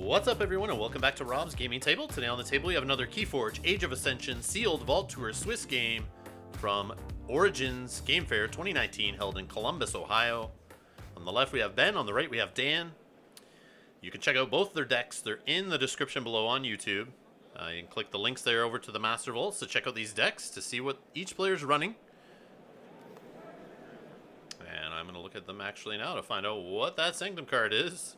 What's up, everyone, and welcome back to Rob's Gaming Table. Today on the table we have another KeyForge Age of Ascension sealed Vault Tour Swiss game from Origins Game Fair 2019 held in Columbus, Ohio. On the left we have Ben, on the right we have Dan. You can check out both their decks. They're in the description below on YouTube. You can click the links there over to the Master Vaults to check out these decks to see what each player is running. And I'm going to look at them actually now to find out what that Sanctum card is.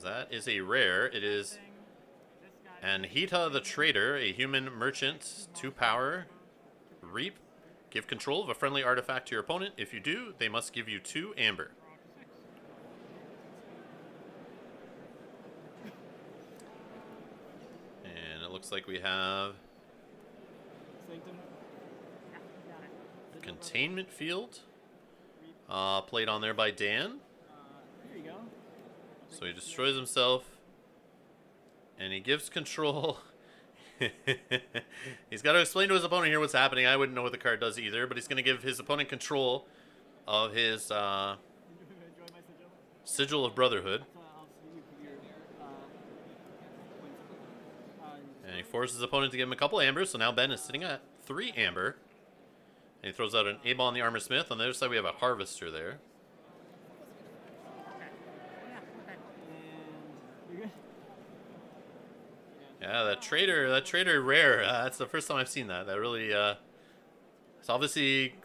That is a rare. It is Anhita the Trader, a human merchant, 2 power, reap. Give control of a friendly artifact to your opponent. If you do, they must give you 2 amber. And it looks like we have Containment Field, played on there by Dan. There you go. So he destroys himself, and he gives control. He's got to explain to his opponent here what's happening. I wouldn't know what the card does either, but he's going to give his opponent control of his Sigil of Brotherhood. And he forces his opponent to give him a couple ambers, so now Ben is sitting at 3 amber. And he throws out an A-Ball on the Armor Smith. On the other side we have a Harvester there. Yeah, that trader rare. That's the first time I've seen that. That really, it's obviously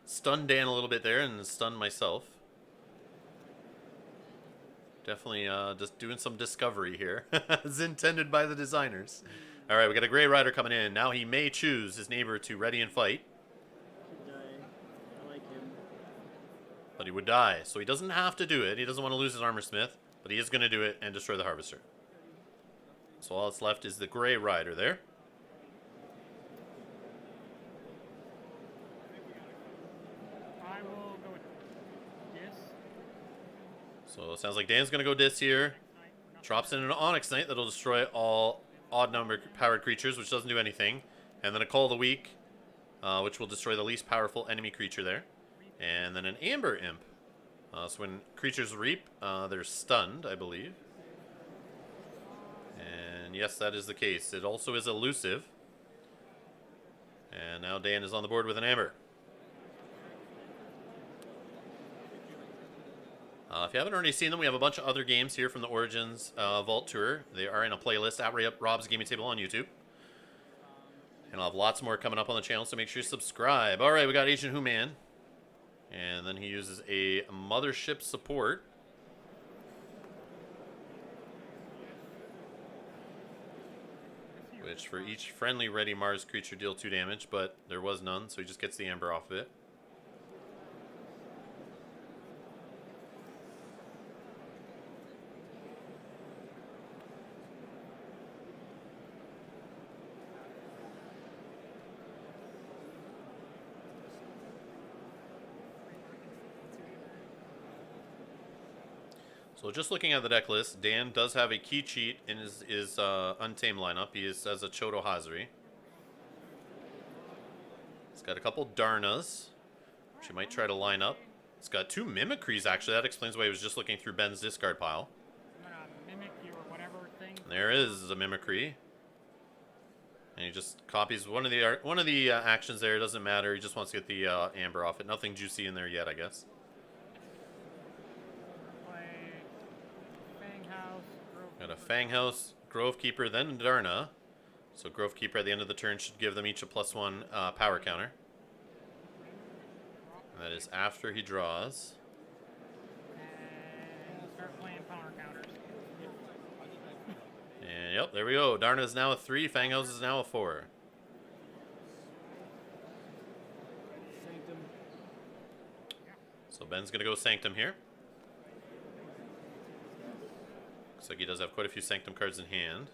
stunned Dan a little bit there and stunned myself. Definitely just doing some discovery here, as intended by the designers. All right, we got a Grey Rider coming in. Now he may choose his neighbor to ready and fight. I like him. But he would die, so he doesn't have to do it. He doesn't want to lose his Armor Smith, but he is going to do it and destroy the Harvester. So all that's left is the Grey Rider there. I will go with this. So it sounds like Dan's going to go Dis here. Drops in an Onyx Knight that'll destroy all odd number powered creatures, which doesn't do anything. And then a Call of the Weak, which will destroy the least powerful enemy creature there. And then an Amber Imp. So when creatures reap, they're stunned, I believe. And yes, that is the case. It also is elusive. And now Dan is on the board with an amber. If you haven't already seen them, we have a bunch of other games here from the Origins Vault Tour. They are in a playlist at Rob's Gaming Table on YouTube. And I'll have lots more coming up on the channel, so make sure you subscribe. All right, we got Agent Human. And then he uses a Mothership Support. Which for each friendly ready Mars creature deal 2 damage, but there was none, so he just gets the amber off of it. So just looking at the deck list, Dan does have a key cheat in his Untamed lineup. He has a Chodo Hazari. He's got a couple Darnas, which he might try to line up. It's got 2 Mimicries, actually. That explains why he was just looking through Ben's discard pile. I'm gonna mimic you or whatever thing. And there is a Mimicry. And he just copies one of the actions there. It doesn't matter. He just wants to get the amber off it. Nothing juicy in there yet, I guess. Got a Fang House, Grove Keeper, then Darna. So Grove Keeper at the end of the turn should give them each a +1 power counter. And that is after he draws. And start playing power counters. And yep, there we go. Darna is now a 3, Fang House is now a 4. Sanctum. So Ben's going to go Sanctum here. Looks like he does have quite a few Sanctum cards in hand.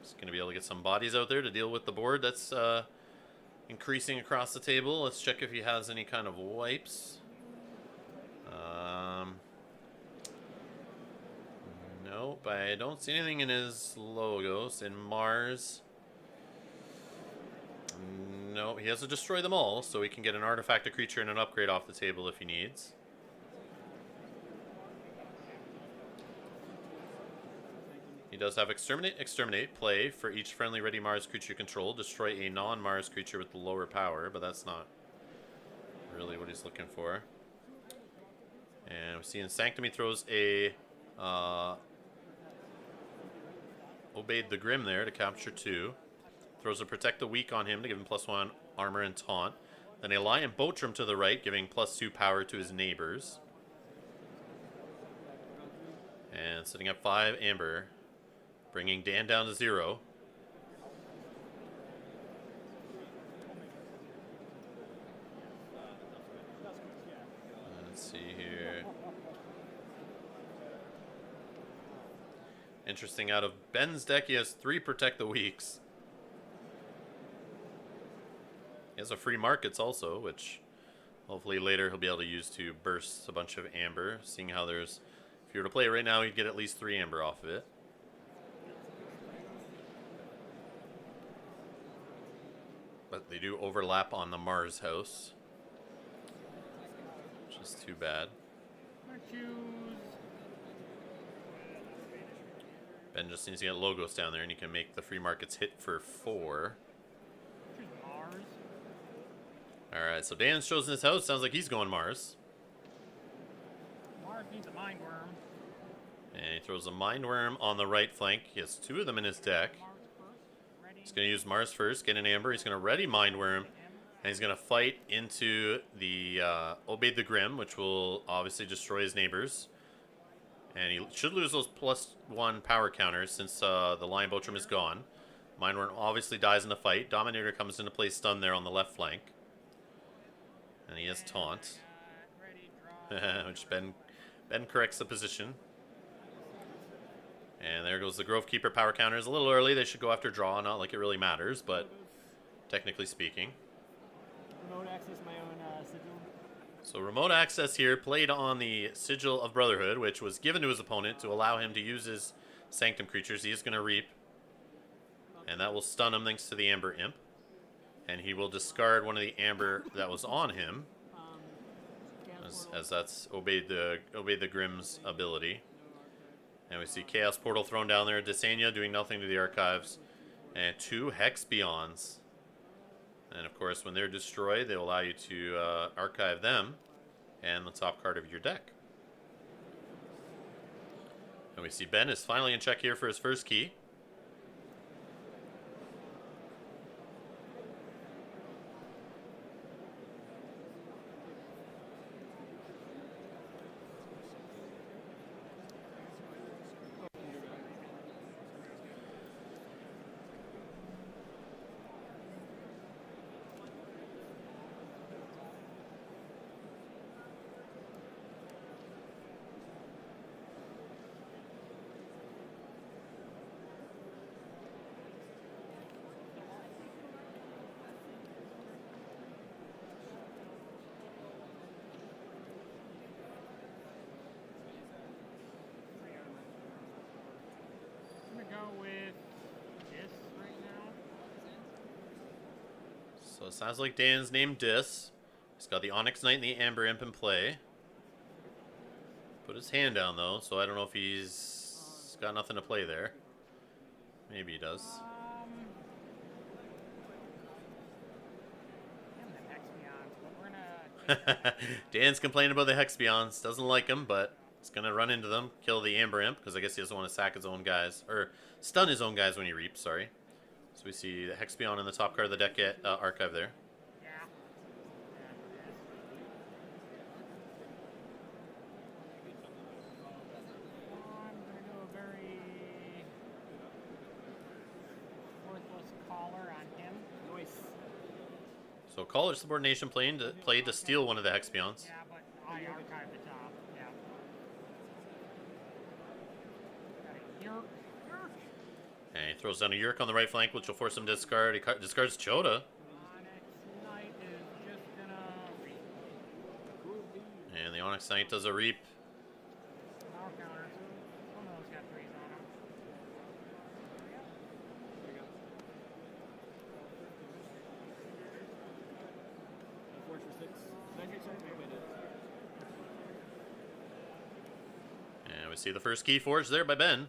Just going to be able to get some bodies out there to deal with the board that's increasing across the table. Let's check if he has any kind of wipes. Nope, I don't see anything in his logos. In Mars, no, he has to destroy them all, so he can get an artifact, a creature, and an upgrade off the table if he needs. He does have Exterminate play. For each friendly ready Mars creature you control, destroy a non-Mars creature with lower power, but that's not really what he's looking for. And we see in Sanctum he throws a Obeyed the Grim there to capture 2. Throws a Protect the Weak on him to give him +1 armor and taunt. Then a Lion Botrum to the right, giving +2 power to his neighbors. And setting up 5 Amber, bringing Dan down to 0. Let's see here. Interesting, out of Ben's deck, he has 3 Protect the Weaks. He has a free Markets also, which hopefully later he'll be able to use to burst a bunch of Amber. Seeing how there's, if you were to play it right now, you'd get at least 3 Amber off of it. But they do overlap on the Mars house, which is too bad. Ben just needs to get Logos down there, and you can make the free Markets hit for 4. Alright, so Dan's chosen his house. Sounds like he's going Mars. Mars needs a Mind Worm. And he throws a Mind Worm on the right flank. He has 2 of them in his deck. He's going to use Mars first, get an Amber. He's going to ready Mind Worm. And he's going to fight into the Obeyed the Grim, which will obviously destroy his neighbors. And he should lose those +1 power counters since the Lion Botrum is gone. Mind Worm obviously dies in the fight. Dominator comes into play stun there on the left flank. And he has Taunt. Which Ben corrects the position. And there goes the Grove Keeper power counters. A little early. They should go after draw. Not like it really matters, but technically speaking. Remote access my own sigil. So remote access here played on the Sigil of Brotherhood, which was given to his opponent to allow him to use his Sanctum creatures. He is going to Reap. And that will stun him thanks to the Amber Imp. And he will discard one of the Amber that was on him. As that's Obeyed the Grim's ability. And we see Chaos Portal thrown down there. Desania doing nothing to the archives. And 2 Hex Beyonds. And of course, when they're destroyed, they allow you to archive them and the top card of your deck. And we see Ben is finally in check here for his first key. So it sounds like Dan's named Dis. He's got the Onyx Knight and the Amber Imp in play. Put his hand down though, so I don't know if he's got nothing to play there. Maybe he does. Dan's complaining about the Hex Beyonds. Doesn't like them, but he's going to run into them. Kill the Amber Imp, because I guess he doesn't want to sack his own guys. Or stun his own guys when he reaps, sorry. So we see the Hex Beyond in the top card of the deck archive there. Yeah. I'm going to do a very worthless caller on him. Noise. So College Subordination played to steal one of the Hex Beyonds. Yeah, but I archived the top. Yeah. Got a Yerk. And he throws down a Yerk on the right flank, which will force him to discard. He discards Chota. Onyx Knight is just gonna reap. And the Onyx Knight does a Reap. Power counters. One of those got 3s on them. Forge for 6. Magic sorry, maybe I did. And we see the first KeyForge there by Ben.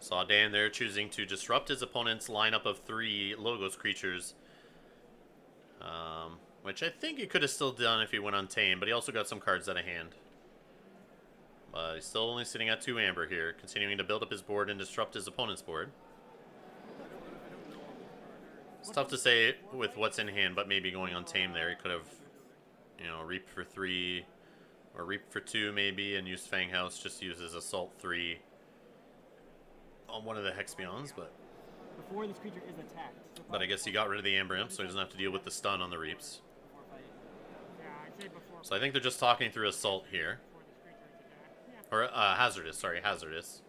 Saw Dan there choosing to disrupt his opponent's lineup of 3 Logos creatures. Which I think he could have still done if he went untamed, but he also got some cards out of hand. But he's still only sitting at 2 Amber here, continuing to build up his board and disrupt his opponent's board. It's tough to say with what's in hand, but maybe going untamed there, he could have, you know, reaped for 3, or reaped for 2 maybe, and used Fang House, just uses Assault 3 on one of the Hex Beyonds, but... Before this creature is attacked. But I guess he got rid of the Amber Imp, so he doesn't have to deal with the stun on the reaps. Yeah, I'd say before. So I think they're just talking through Assault here. Before this creature is attacked. Yeah. Or Hazardous, sorry, Hazardous.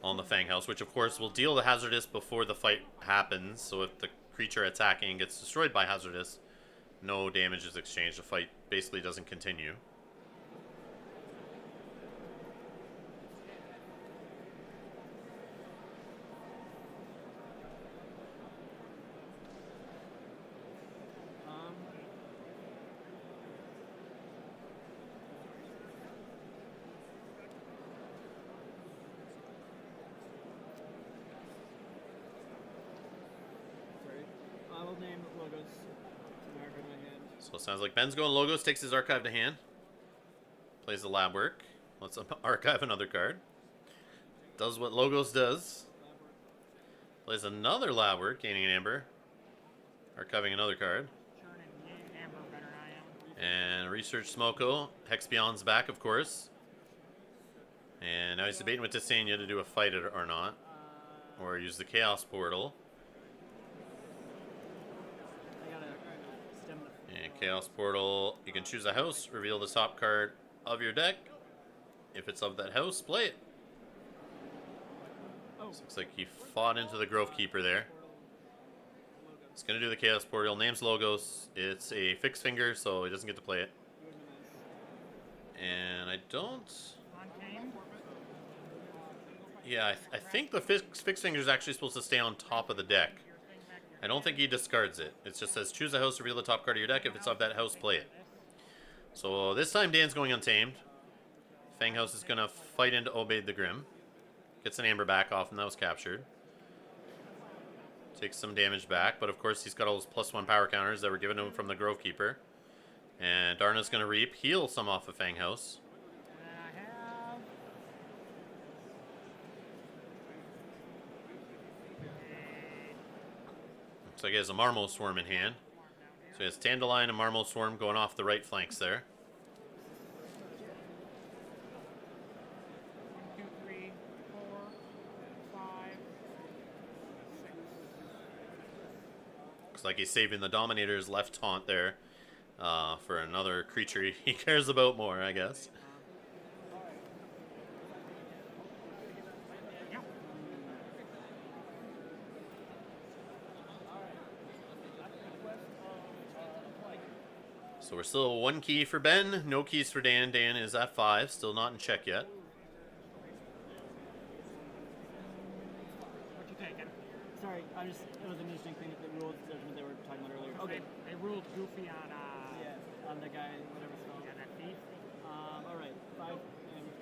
On the Fang House, which of course will deal the Hazardous before the fight happens. So if the creature attacking gets destroyed by Hazardous, no damage is exchanged. The fight basically doesn't continue. I will name Logos to mark in my hand. So it sounds like Ben's going Logos, takes his archive to hand. Plays the lab work. Let's archive another card. Does what Logos does. Plays another lab work, gaining an Amber. Archiving another card. Churning Amber better than I am. And Research Smoko. Hex Beyond's back, of course. And now he's debating with Titania to do a fight or not. Or use the Chaos Portal. I gotta stem the... And Chaos Portal, you can choose a house, reveal the top card of your deck. If it's of that house, play it. Oh. Looks like he fought into the Grove Keeper there. He's going to do the Chaos Portal. Name's Logos. It's a fixed finger, so he doesn't get to play it. And I don't... Untamed. Yeah, I think the fixed finger is actually supposed to stay on top of the deck. I don't think he discards it. It just says choose a house, reveal the top card of your deck. If it's of that house, play it. So this time Dan's going untamed. Fang House is going to fight into Obeyed the Grim. Gets an Amber back off, and that was captured. Takes some damage back, but of course he's got all those +1 power counters that were given to him from the Grove Keeper. And Darna's going to reap, heal some off of Fang House. And I have. Looks like he has a Marmo Swarm in hand. So he has Dandelion and Marmo Swarm going off the right flanks there. 1, 2, 3, 4, 5, 6. Looks like he's saving the Dominator's left taunt there for another creature he cares about more, I guess. Yep. So we're still 1 key for Ben, no keys for Dan. Dan is at 5, still not in check yet. What you taking? Sorry, it was an interesting thing that the rules judgment they were talking about earlier. Okay. They ruled Goofy on. Yeah, on the guy, whatever it's called. Yeah, that thief. Alright, 5 and we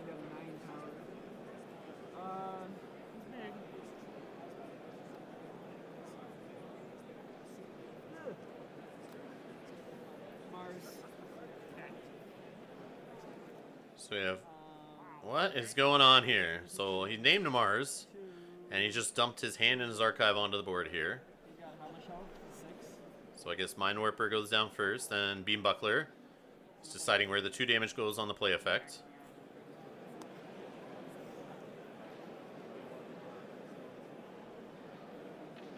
got 9 power. He's big. Mars. Okay. So we have... What is going on here? So he named Mars, and he just dumped his hand and his archive onto the board here. You got how much health? 6. So I guess Mind Warper goes down first, then Beam Buckler. It's deciding where the 2 damage goes on the play effect.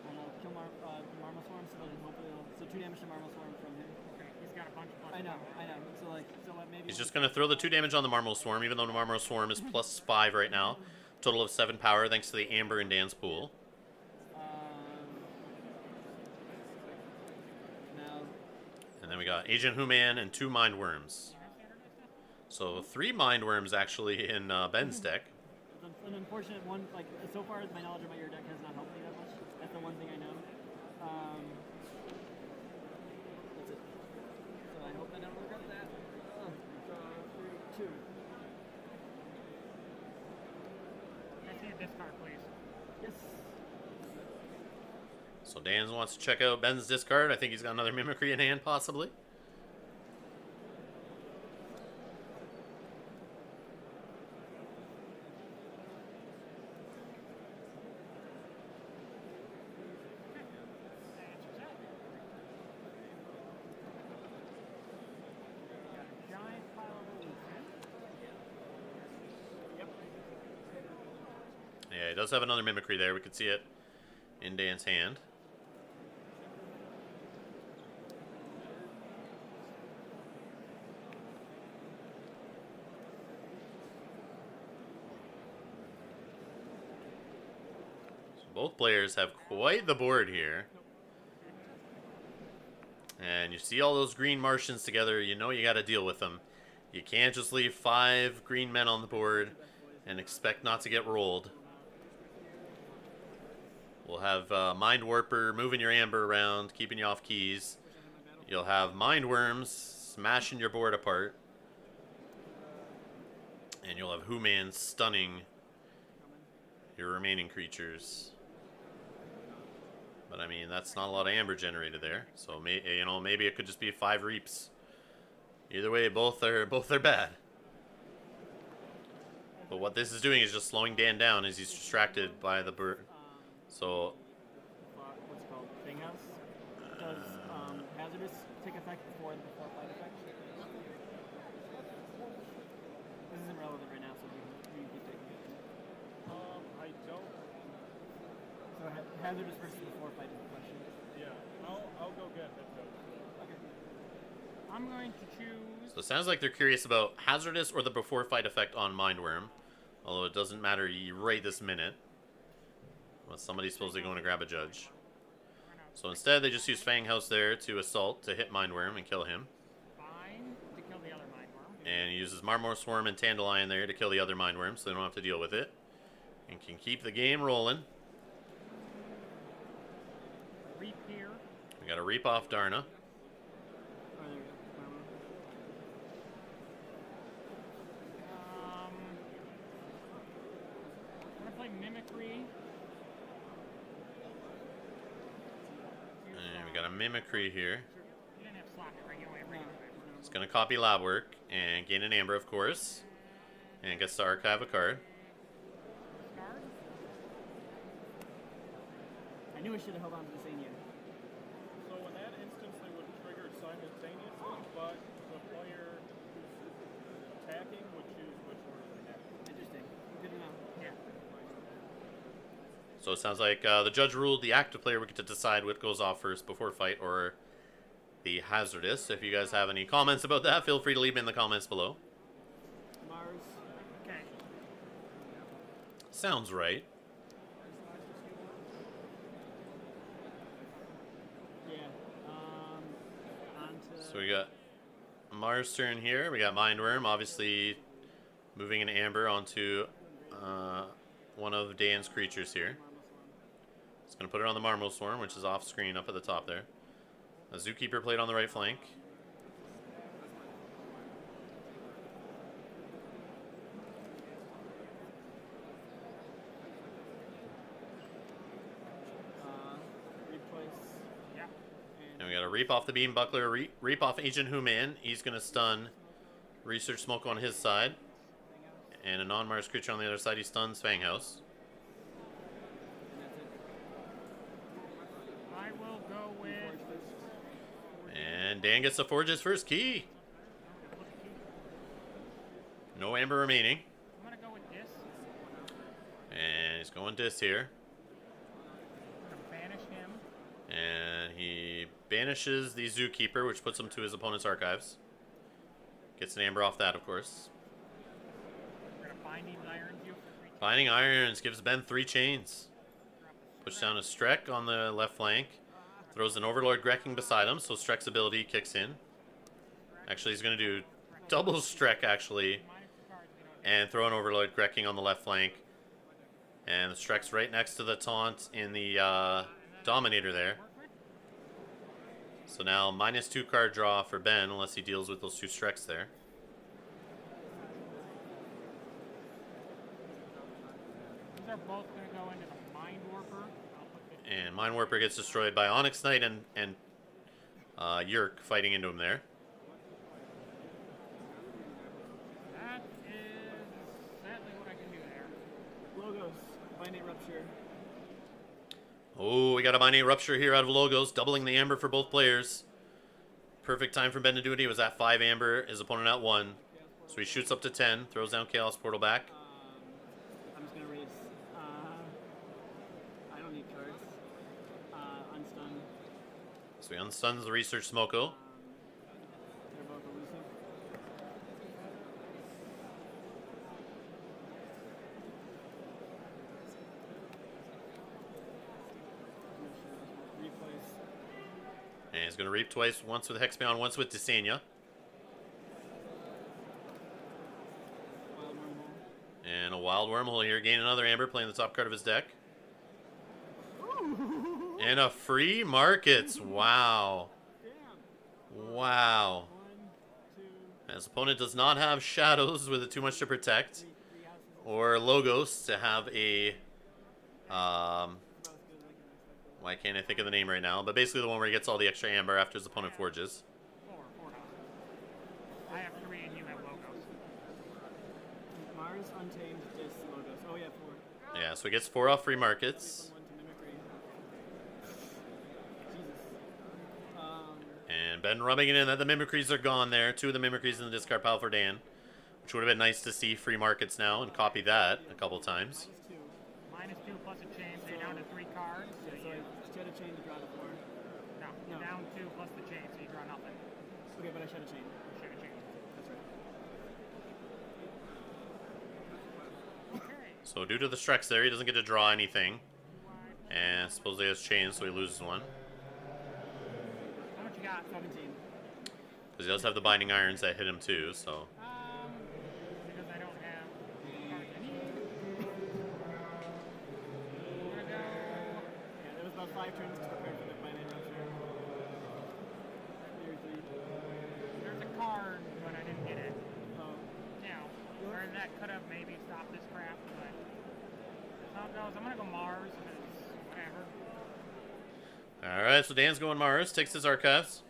And I'll kill Marmo Swarm, so then hopefully so 2 damage to Marmo Swarm from him. Okay. He's got a bunch of. I know. So maybe... He's just going to throw the 2 damage on the Marmo Swarm, even though the Marmo Swarm is +5 right now. Total of 7 power, thanks to the Amber in Dan's pool. Now... And then we got Agent Human and 2 Mind Worms. So 3 Mind Worms actually in Ben's deck. It's an unfortunate one, like, so far my knowledge about your deck has not helped me that much. That's the one thing I know. That's it. So Dan wants to check out Ben's discard. I think he's got another Mimicry in hand, possibly. Yeah, he does have another Mimicry there. We can see it in Dan's hand. So both players have quite the board here. And you see all those green Martians together, you know you got to deal with them. You can't just leave 5 green men on the board and expect not to get rolled. We'll have Mind Warper moving your amber around, keeping you off keys. You'll have Mind Worms smashing your board apart. And you'll have Human stunning your remaining creatures. But I mean, that's not a lot of amber generated there. So maybe it could just be 5 reaps. Either way, both are bad. But what this is doing is just slowing Dan down as he's distracted by the bird. So, what's it called? Thing house? Does hazardous take effect before the fight effect? This isn't relevant right now, so we can keep taking it. I don't. So hazardous versus before fight is the question. Yeah, I'll go get it. Okay. I'm going to choose. So it sounds like they're curious about hazardous or the before fight effect on Mindworm. Although it doesn't matter right this minute. Well, somebody's supposedly going to grab a judge. So instead, they just use Fang House there to assault, to hit Mindworm and kill him. Fine to kill the other Mindworm. And he uses Marmor Swarm and Dandelion there to kill the other Mindworm, so they don't have to deal with it. And can keep the game rolling. Reap here. We got a Reap off Darna. Oh, there we go. I'm gonna play Mimicry. And we got a Mimicry here. You didn't have slot right away. It's going to copy lab work and gain an Amber, of course. And gets to archive a card. Discard. I knew I should have held on to the Sania. So in that instance, they would trigger simultaneously, but the player who's attacking would choose which order they have. Interesting. Good to know. Yeah. So it sounds like the judge ruled the active player would get to decide what goes off first before fight or the hazardous. If you guys have any comments about that, feel free to leave them in the comments below. Mars. Okay. Sounds right. Yeah. On to... So we got Mars' turn here. We got Mindworm, obviously moving an Amber onto one of Dan's creatures here. It's going to put it on the Marmor Swarm, which is off screen up at the top there. A Zookeeper played on the right flank. Replace. Yeah. And we got a Reap off the Beam Buckler, Reap off Agent Human. He's going to stun Research Smoke on his side. And a non-Mars creature on the other side, he stuns Fang House. And that's it. I will go with. And Dan gets to forge his first key. No Amber remaining. I'm gonna go with this. And he's going Dis here. I'm gonna banish him. And he banishes the Zookeeper, which puts him to his opponent's archives. Gets an Amber off that, of course. We're gonna binding irons you. Binding Irons gives Ben 3 chains. Push down a Strek on the left flank. Throws an Overlord Grekking beside him, so Strek's ability kicks in. Actually, he's going to do double Strek, actually. And throw an Overlord Grekking on the left flank. And the Strek's right next to the taunt in the Dominator there. So now -2 card draw for Ben, unless he deals with those 2 Streks there. These are both gonna go into the Mind Warper. I'll put this And Mind Warper gets destroyed by Onyx Knight and Yerk fighting into him there. That is sadly what I can do there. Logos. Binate Rupture. Oh, we got a Binate Rupture here out of Logos, doubling the Amber for both players. Perfect time for Ben to do it. He was at 5 Amber, his opponent at 1. So he shoots up to 10, throws down Chaos Portal back. I'm just going to raise. I don't need cards. Unstun. So he unstuns the Research Smoko. They're both elusive. Replace. And he's going to reap twice, once with Hexbion, once with Desania. Wild Wormhole. And a Wild Wormhole here, gain another Amber, playing the top card of his deck. And a Free Markets, wow. Damn. Wow. 1, 2, His opponent does not have Shadows with it too much to protect, 3 houses. or Logos to have a, About as good as I can expect. why can't I think of the name right now, but basically the one where he gets all the extra Amber after his opponent forges. Four houses. I have 3 and you have logos. Mars, Untamed, Dis, Logos. Oh yeah, 4. Yeah, so he gets 4 off Free Markets. 1 to Mimicry. Jesus. And Ben rubbing it in that the Mimicries are gone there. 2 of the Mimicries in the discard pile for Dan, which would have been nice to see Free Markets now and copy that a couple times. -2. -2 plus a chain, so you're down to 3 cards. So Yeah, so you, I shed a chain to draw the 4. no, you're No. down 2 plus the chain, so you draw nothing. Okay, but I shed a chain. Should have changed. That's right. Okay. So due to the Strex there, he doesn't get to draw anything. And supposedly he has chains, so he loses 1. How much you got? 17. Because he does have the Binding Irons that hit him too, so... Because I don't have cards I need. I'm gonna go. Yeah, there was about 5 turns to prepare for the Binate Rupture. Maybe 3. There's a card, but I didn't get it. Oh. You know, or that could have maybe stopped this crap, but that's how it goes. I'm gonna go Mars, because whatever. Alright, so Dan's going Mars, takes his Archives.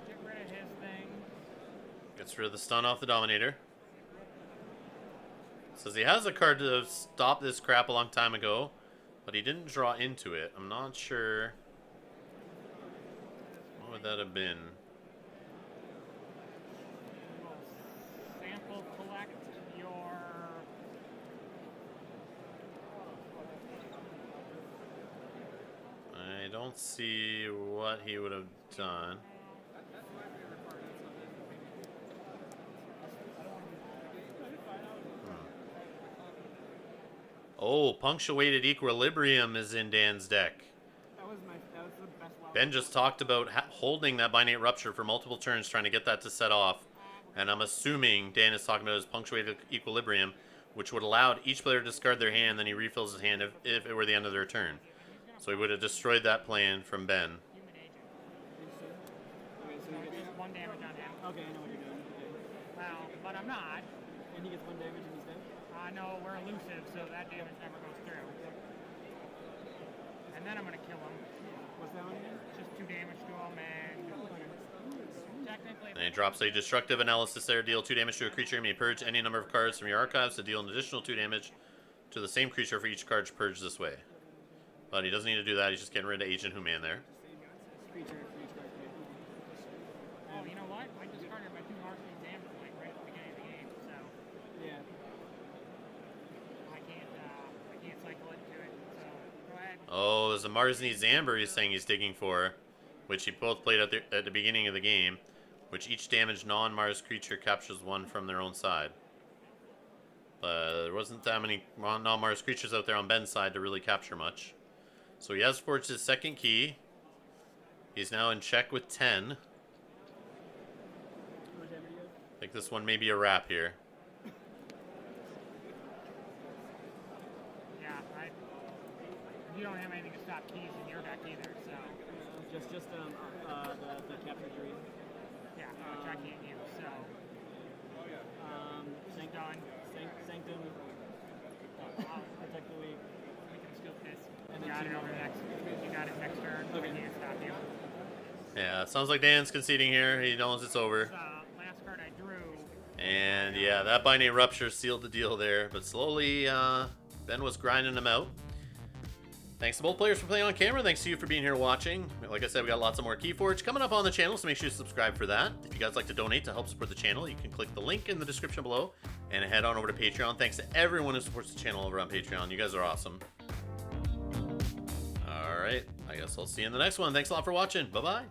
Get rid of his thing. Gets rid of the stun off the Dominator. Says he has a card to stop this crap a long time ago, but he didn't draw into it. I'm not sure. What would that have been? We'll sample collect your. I don't see what he would have done. Oh, Punctuated Equilibrium is in Dan's deck. That was the best wild. Ben just talked about holding that Binate Rupture for multiple turns, trying to get that to set off. And I'm assuming Dan is talking about his Punctuated Equilibrium, which would allow each player to discard their hand, then he refills his hand if it were the end of their turn. So he would have destroyed that plan from Ben. Human agent. Okay, so he Just gets. 1 damage on him. Okay, I know what you're doing. Okay. Well, but I'm not. And he gets 1 damage in his deck. No, we're elusive, so that damage never goes through. And then I'm gonna kill him. What's that one again? Just 2 damage to him, and technically. And he drops a Destructive Analysis there. Deal 2 damage to a creature. You may purge any number of cards from your archives to deal an additional 2 damage to the same creature for each card purged this way. But he doesn't need to do that. He's just getting rid of Agent Human there. Creature for each card. Oh, you know what? I discarded my 2 Martian exams like right at the beginning of the game, so Yeah. I can't cycle into it. So go ahead. Oh, there's a Marsney Zamber he's saying he's digging for, which he both played at the beginning of the game, which each damaged non-Mars creature captures 1 from their own side. But there wasn't that many non-Mars creatures out there on Ben's side to really capture much. So he has forged his 2nd key. He's now in check with 10. How much damage do you have? I think this one may be a wrap here. Yeah, you don't have anything to stop keys in your deck either, so Just the capture 3. yeah, I can't use. So this is done. Sanctum. Protect the weak. We can scoop this. And You then got it two over the next. You got it next turn. Okay. We can't stop you. Yeah, sounds like Dan's conceding here. He knows it's over. Last card I drew. And yeah, that binary rupture sealed the deal there. But slowly, Ben was grinding them out. Thanks to both players for playing on camera. Thanks to you for being here watching. Like I said, we got lots of more KeyForge coming up on the channel, so make sure you subscribe for that. If you guys like to donate to help support the channel, you can click the link in the description below and head on over to Patreon. Thanks to everyone who supports the channel over on Patreon. You guys are awesome. All right, I guess I'll see you in the next one. Thanks a lot for watching. Bye-bye.